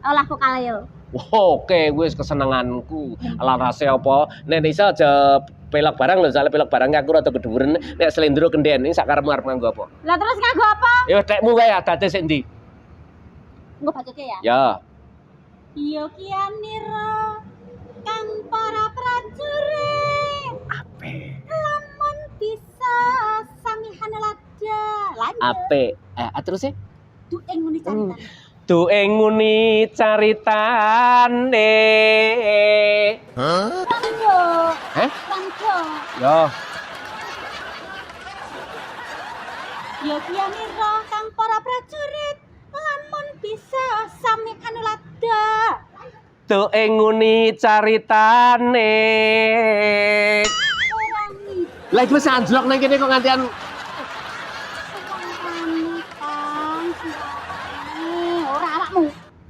olah vokal yo. Oke, wis kesenenganku. Ala rase apa? Nek iso aja pelok barang lho, soalnya pelok barang aku rada keduren. Nek slendro kendhen iki sak karepmu arep nganggo apa? Lah terus nganggo apa? Ya tekmu wae adate sik ndi? Nggo bacotke ya. Ya. Yo kianira kang para prajurit. Ape. Lamun bisa samihan lada. Lanjut. Ape. Terus e? Dueng muni caritan. Dueng muni caritane. Lanjo. Hah? Lanjo. Ya. Yo kianira kang para prajurit. Lamun bisa samihan lada. Dueng muni caritane. Orang Lah iki wis anjlok nang kene kok ngantian